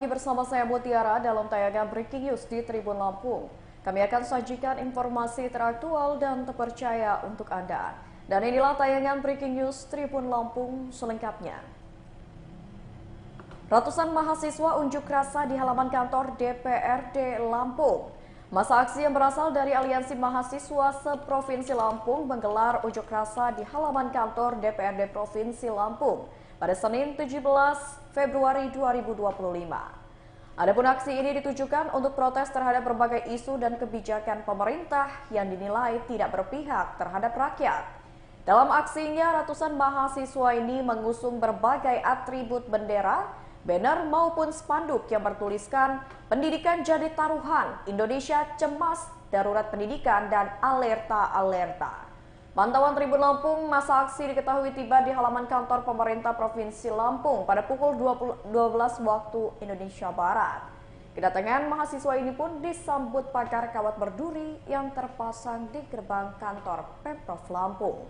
Bersama saya Mutiara dalam tayangan Breaking News di Tribun Lampung. Kami akan sajikan informasi teraktual dan terpercaya untuk Anda. Dan inilah tayangan Breaking News Tribun Lampung selengkapnya. Ratusan mahasiswa unjuk rasa di halaman kantor DPRD Lampung. Masa aksi yang berasal dari Aliansi Mahasiswa Seprovinsi Lampung menggelar unjuk rasa di halaman kantor DPRD Provinsi Lampung pada Senin 17 Februari 2025. Adapun aksi ini ditujukan untuk protes terhadap berbagai isu dan kebijakan pemerintah yang dinilai tidak berpihak terhadap rakyat. Dalam aksinya, ratusan mahasiswa ini mengusung berbagai atribut bendera, banner maupun spanduk yang bertuliskan "Pendidikan jadi taruhan, Indonesia cemas, darurat pendidikan dan alerta-alerta". Pantauan Tribun Lampung, masa aksi diketahui tiba di halaman kantor pemerintah Provinsi Lampung pada pukul 12 waktu Indonesia Barat. Kedatangan mahasiswa ini pun disambut pagar kawat berduri yang terpasang di gerbang kantor Pemprov Lampung.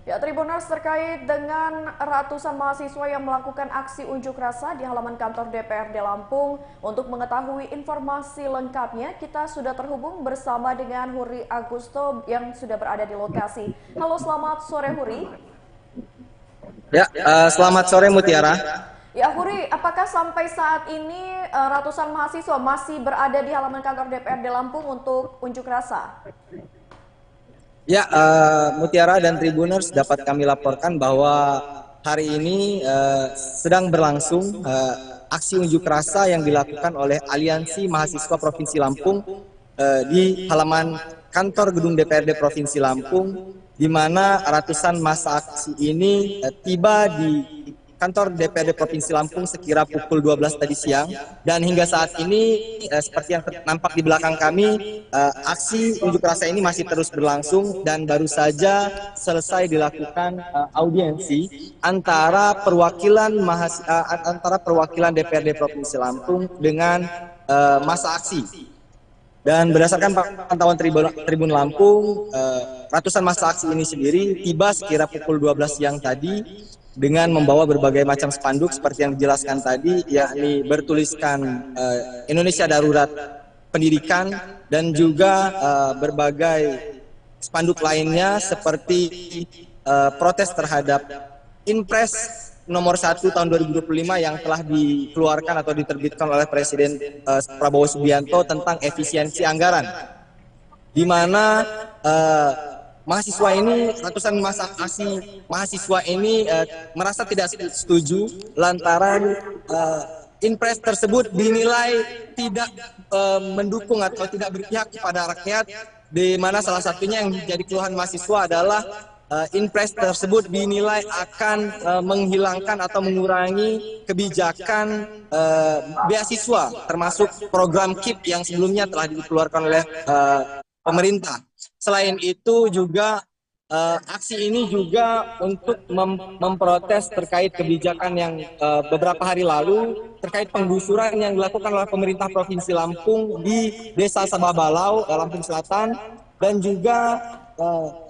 Ya, Tribuners, terkait dengan ratusan mahasiswa yang melakukan aksi unjuk rasa di halaman kantor DPRD Lampung, untuk mengetahui informasi lengkapnya, kita sudah terhubung bersama dengan Huri Agusto yang sudah berada di lokasi. Halo, selamat sore Huri. Ya, selamat sore Mutiara. Ya Huri, apakah sampai saat ini ratusan mahasiswa masih berada di halaman kantor DPRD Lampung untuk unjuk rasa? Ya, Mutiara dan Tribuners, dapat kami laporkan bahwa hari ini sedang berlangsung aksi unjuk rasa yang dilakukan oleh Aliansi Mahasiswa Provinsi Lampung di halaman kantor gedung DPRD Provinsi Lampung, di mana ratusan massa aksi ini tiba di kantor DPRD Provinsi Lampung sekira pukul 12 tadi siang, dan hingga saat ini seperti yang nampak di belakang kami, aksi unjuk rasa ini masih terus berlangsung dan baru saja selesai dilakukan audiensi antara perwakilan DPRD Provinsi Lampung dengan massa aksi. Dan berdasarkan pantauan Tribun Lampung, ratusan massa aksi ini sendiri tiba sekira pukul 12 siang tadi dengan membawa berbagai macam spanduk seperti yang dijelaskan tadi, yakni bertuliskan Indonesia Darurat Pendidikan, dan juga berbagai spanduk lainnya seperti protes terhadap Inpres nomor 1 tahun 2025 yang telah dikeluarkan atau diterbitkan oleh Presiden Prabowo Subianto tentang efisiensi anggaran, di mana ratusan massa aksi mahasiswa ini merasa tidak setuju lantaran Inpres tersebut dinilai tidak mendukung atau tidak berpihak kepada rakyat, di mana salah satunya yang menjadi keluhan mahasiswa adalah Inpres tersebut dinilai akan menghilangkan atau mengurangi kebijakan beasiswa, termasuk program KIP yang sebelumnya telah dikeluarkan oleh pemerintah. Selain itu juga aksi ini juga untuk memprotes terkait kebijakan yang beberapa hari lalu terkait penggusuran yang dilakukan oleh pemerintah Provinsi Lampung di Desa Sabah Balau, Lampung Selatan, dan juga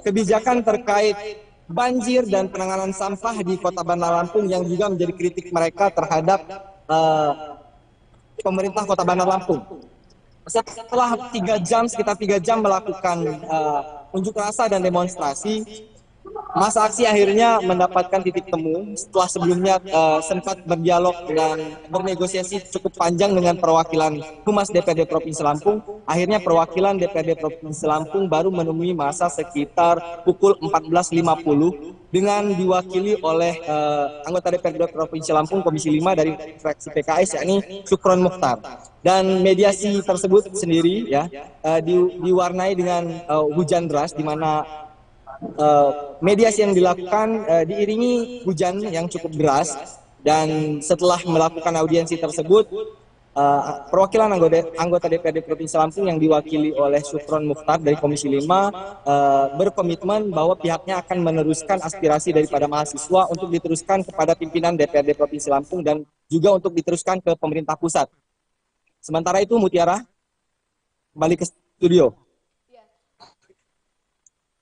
kebijakan terkait banjir dan penanganan sampah di Kota Bandar Lampung yang juga menjadi kritik mereka terhadap pemerintah Kota Bandar Lampung. Setelah sekitar 3 jam melakukan unjuk rasa dan demonstrasi, massa aksi akhirnya mendapatkan titik temu setelah sebelumnya sempat berdialog dan bernegosiasi cukup panjang dengan perwakilan Humas DPRD Provinsi Lampung. Akhirnya perwakilan DPRD Provinsi Lampung baru menemui massa sekitar pukul 14.50 dengan diwakili oleh anggota DPRD Provinsi Lampung Komisi 5 dari fraksi PKS, yakni Syukron Mukhtar. Dan mediasi tersebut sendiri diwarnai dengan hujan deras, di mana mediasi yang dilakukan diiringi hujan yang cukup deras. Dan setelah melakukan audiensi tersebut, perwakilan anggota DPRD Provinsi Lampung yang diwakili oleh Syukron Mukhtar dari Komisi 5 berkomitmen bahwa pihaknya akan meneruskan aspirasi daripada mahasiswa untuk diteruskan kepada pimpinan DPRD Provinsi Lampung dan juga untuk diteruskan ke pemerintah pusat. Sementara itu, Mutiara, kembali ke studio.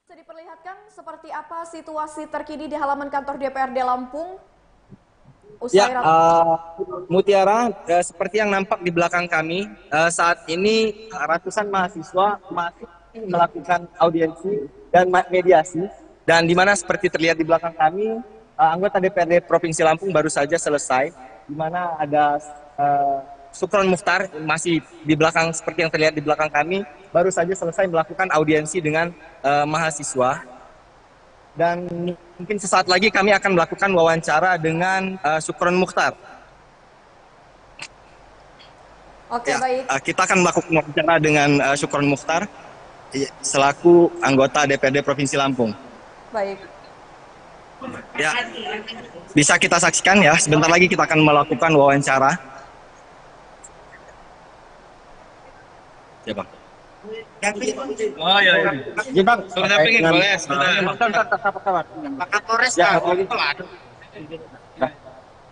Bisa diperlihatkan seperti apa apa situasi terkini di halaman kantor DPRD Lampung? Ya, Mutiara, seperti yang nampak di belakang kami, saat ini ratusan mahasiswa masih melakukan audiensi dan mediasi. Dan di mana seperti terlihat di belakang kami, anggota DPRD Provinsi Lampung baru saja selesai, di mana ada Sukron Mukhtar masih di belakang seperti yang terlihat di belakang kami, baru saja selesai melakukan audiensi dengan mahasiswa. Dan mungkin sesaat lagi kami akan melakukan wawancara dengan Sukron Mukhtar. Oke, ya, baik. Kita akan melakukan wawancara dengan Sukron Mukhtar selaku anggota DPRD Provinsi Lampung. Baik. Ya, bisa kita saksikan ya. Sebentar lagi kita akan melakukan wawancara. Ya, Bang. Oh iya, iya. Ya, Bang. Sudah pingin boleh. Pak Kapolres ya,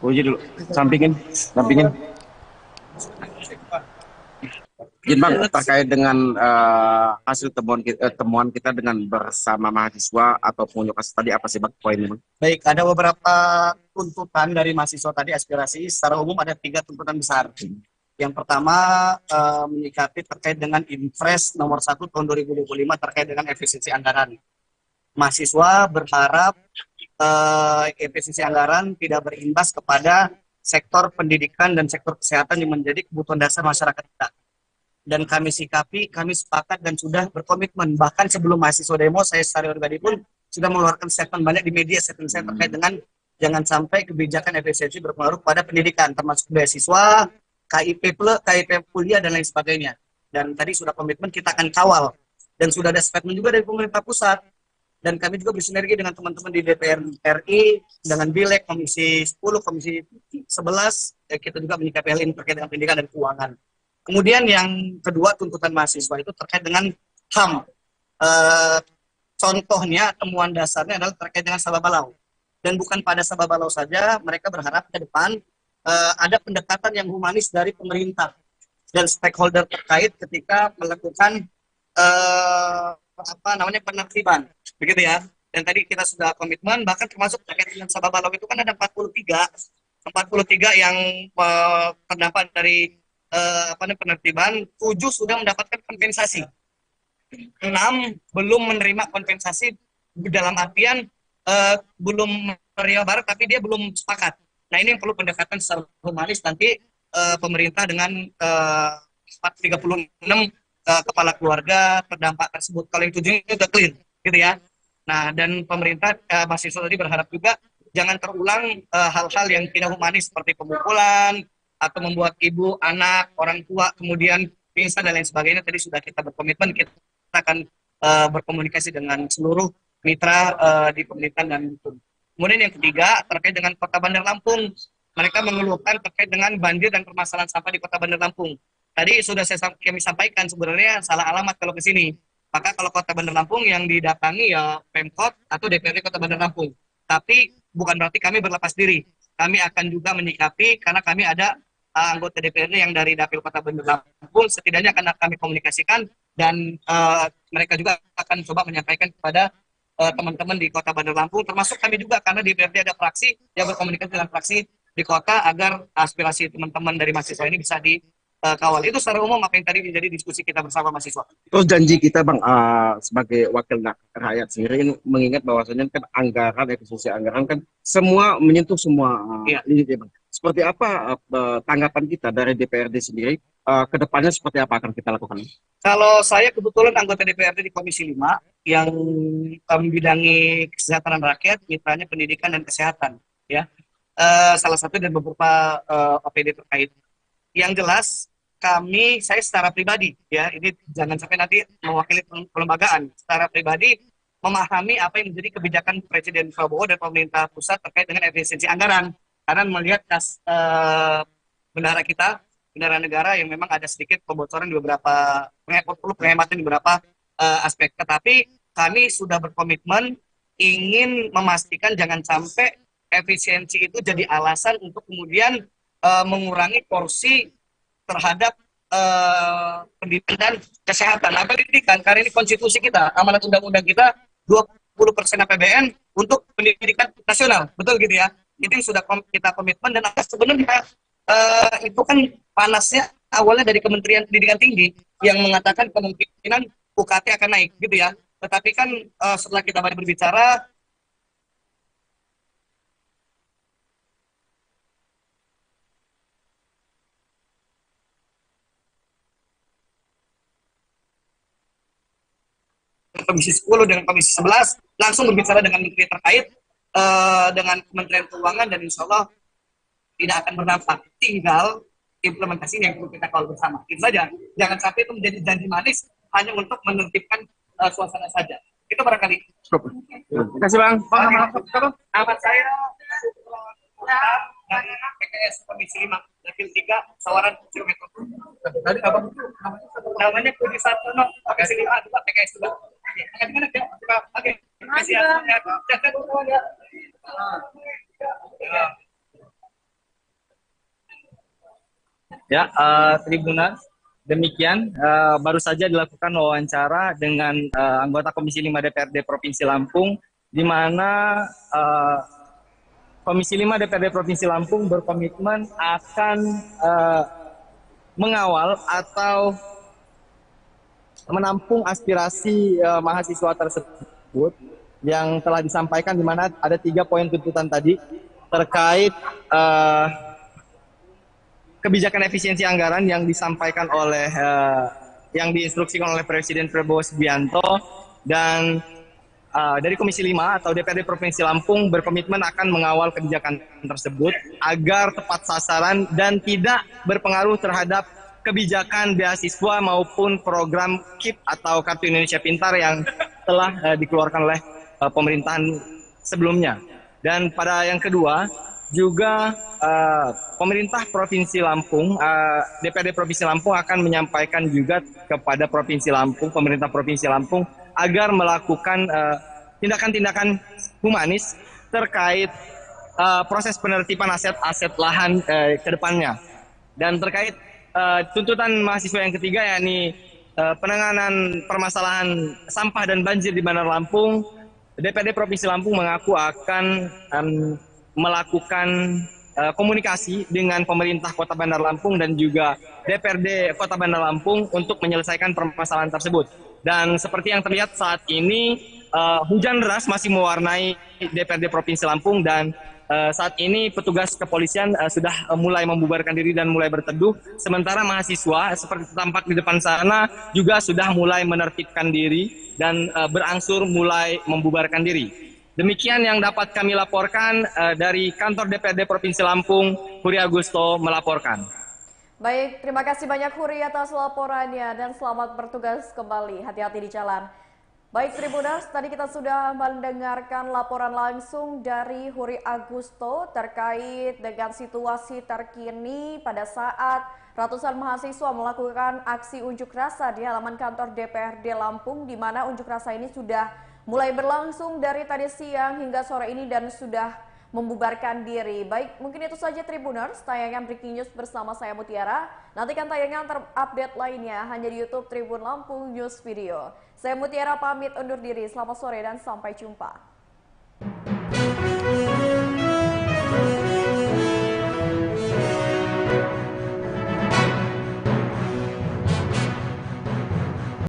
uji dulu. Sampingin. Izin Bang, terkait dengan hasil temuan kita dengan bersama mahasiswa atau pengunjuk rasa tadi, apa sih Bang poinnya Bang? Baik, ada beberapa tuntutan dari mahasiswa tadi, aspirasi. Secara umum ada 3 tuntutan besar. Yang pertama menyikapi terkait dengan Impres nomor 1 tahun 2025 terkait dengan efisiensi anggaran. Mahasiswa berharap efisiensi anggaran tidak berimbas kepada sektor pendidikan dan sektor kesehatan yang menjadi kebutuhan dasar masyarakat kita. Dan kami sikapi, kami sepakat dan sudah berkomitmen. Bahkan sebelum mahasiswa demo, saya secara pribadi pun sudah mengeluarkan statement banyak di media, statement saya terkait dengan jangan sampai kebijakan efisiensi berpengaruh pada pendidikan, termasuk beasiswa, KIP kuliah, dan lain sebagainya. Dan tadi sudah komitmen kita akan kawal. Dan sudah ada statement juga dari pemerintah pusat. Dan kami juga bersinergi dengan teman-teman di DPR RI, dengan Bilek, Komisi 10, Komisi 11, kita juga menyikapi hal ini terkait dengan pendidikan dan keuangan. Kemudian yang kedua, tuntutan mahasiswa itu terkait dengan HAM. Contohnya, temuan dasarnya adalah terkait dengan Sababalau. Dan bukan pada Sababalau saja, mereka berharap ke depan ada pendekatan yang humanis dari pemerintah dan stakeholder terkait ketika melakukan penertiban, begitu ya. Dan tadi kita sudah komitmen, bahkan termasuk terkait dengan Sababalau itu kan ada 43 yang terdampak dari penertiban. 7 sudah mendapatkan kompensasi, 6 belum menerima kompensasi, dalam artian belum menerima barang tapi dia belum sepakat. Nah, ini yang perlu pendekatan secara humanis nanti pemerintah dengan 36 kepala keluarga terdampak tersebut. Kalau yang 7 ini sudah clear, gitu ya. Nah, dan pemerintah mahasiswa tadi berharap juga jangan terulang hal-hal yang tidak humanis seperti pemukulan atau membuat ibu, anak, orang tua kemudian pingsan dan lain sebagainya. Tadi sudah kita berkomitmen, kita akan berkomunikasi dengan seluruh mitra di pemerintahan dan hukum. Kemudian yang ketiga terkait dengan Kota Bandar Lampung. Mereka mengeluhkan terkait dengan banjir dan permasalahan sampah di Kota Bandar Lampung. Tadi sudah kami sampaikan sebenarnya salah alamat kalau ke sini. Maka kalau Kota Bandar Lampung yang didatangi ya Pemkot atau DPRD Kota Bandar Lampung. Tapi bukan berarti kami berlepas diri. Kami akan juga menyikapi karena kami ada anggota DPRD yang dari Dapil Kota Bandar Lampung. Setidaknya akan kami komunikasikan dan mereka juga akan coba menyampaikan kepada teman-teman di Kota Bandar Lampung, termasuk kami juga karena di DPRD ada fraksi yang berkomunikasi dengan fraksi di kota agar aspirasi teman-teman dari mahasiswa ini bisa dikawal. Itu secara umum apa yang tadi menjadi diskusi kita bersama mahasiswa. Terus janji kita Bang sebagai wakil rakyat sendiri ini mengingat bahwasanya kan anggaran, efisiensi anggaran kan semua menyentuh semua ini Bang. Seperti apa tanggapan kita dari DPRD sendiri? Kedepannya seperti apa akan kita lakukan? Kalau saya kebetulan anggota DPRD di Komisi 5 yang membidangi kesejahteraan rakyat, mitranya pendidikan dan kesehatan, ya. Salah satu dan beberapa OPD terkait. Yang jelas saya secara pribadi, ya, ini jangan sampai nanti mewakili kelembagaan. Secara pribadi memahami apa yang menjadi kebijakan Presiden Prabowo dan pemerintah pusat terkait dengan efisiensi anggaran. Karena melihat bendahara negara yang memang ada sedikit pembocoran di beberapa, perlu penghematan di beberapa aspek. Tetapi kami sudah berkomitmen ingin memastikan jangan sampai efisiensi itu jadi alasan untuk kemudian mengurangi porsi terhadap pendidikan dan kesehatan. Pendidikan, karena ini konstitusi kita, amanat undang-undang kita 40% APBN untuk pendidikan nasional, betul gitu ya? Itu yang sudah kita komitmen dan sebenarnya itu kan panasnya awalnya dari Kementerian Pendidikan Tinggi yang mengatakan kemungkinan UKT akan naik gitu ya. Tetapi kan setelah kita banyak berbicara, Komisi 10 dengan Komisi 11 langsung berbicara dengan menteri terkait dengan Kementerian Keuangan dan insya Allah tidak akan berdampak. Tinggal implementasi yang perlu kita kawal bersama. Itu saja. Jangan sampai itu menjadi janji manis hanya untuk menertibkan suasana saja. Itu barangkali. Terima kasih Bang. Nama saya dari PKS Komisi 5, Dapil 3, Sawaran Cilometro. Tadi apa? Namanya Budi Sartono, Komisi 5, juga PKS juga. Oke, terima kasih ya. Ya, Tribuners, demikian baru saja dilakukan wawancara dengan anggota Komisi 5 DPRD Provinsi Lampung, di mana Komisi 5 DPRD Provinsi Lampung berkomitmen akan mengawal atau menampung aspirasi mahasiswa tersebut yang telah disampaikan, di mana ada 3 poin tuntutan tadi terkait kebijakan efisiensi anggaran yang disampaikan oleh yang diinstruksikan oleh Presiden Prabowo Subianto, dan dari Komisi 5 atau DPRD Provinsi Lampung berkomitmen akan mengawal kebijakan tersebut agar tepat sasaran dan tidak berpengaruh terhadap kebijakan beasiswa maupun program KIP atau Kartu Indonesia Pintar yang telah dikeluarkan oleh pemerintahan sebelumnya. Dan pada yang kedua, juga pemerintah Provinsi Lampung, DPRD Provinsi Lampung akan menyampaikan juga kepada Provinsi Lampung, pemerintah Provinsi Lampung, agar melakukan tindakan-tindakan humanis terkait proses penertiban aset-aset lahan ke depannya. Dan terkait tuntutan mahasiswa yang ketiga, yakni penanganan permasalahan sampah dan banjir di Bandar Lampung, DPRD Provinsi Lampung mengaku akan melakukan komunikasi dengan pemerintah Kota Bandar Lampung dan juga DPRD Kota Bandar Lampung untuk menyelesaikan permasalahan tersebut. Dan seperti yang terlihat saat ini, hujan deras masih mewarnai DPRD Provinsi Lampung, dan saat ini petugas kepolisian sudah mulai membubarkan diri dan mulai berteduh, sementara mahasiswa seperti tampak di depan sana juga sudah mulai menertibkan diri dan berangsur mulai membubarkan diri. Demikian yang dapat kami laporkan dari kantor DPRD Provinsi Lampung. Huri Agusto melaporkan. Baik, terima kasih banyak Huri atas laporannya dan selamat bertugas kembali. Hati-hati di jalan. Baik Tribuners, tadi kita sudah mendengarkan laporan langsung dari Huri Agusto terkait dengan situasi terkini pada saat ratusan mahasiswa melakukan aksi unjuk rasa di halaman kantor DPRD Lampung, di mana unjuk rasa ini sudah mulai berlangsung dari tadi siang hingga sore ini dan sudah membubarkan diri. Baik, mungkin itu saja Tribuners, tayangan Breaking News bersama saya Mutiara. Nantikan tayangan terupdate lainnya hanya di YouTube Tribun Lampung News Video. Saya Mutiara pamit undur diri, selamat sore dan sampai jumpa.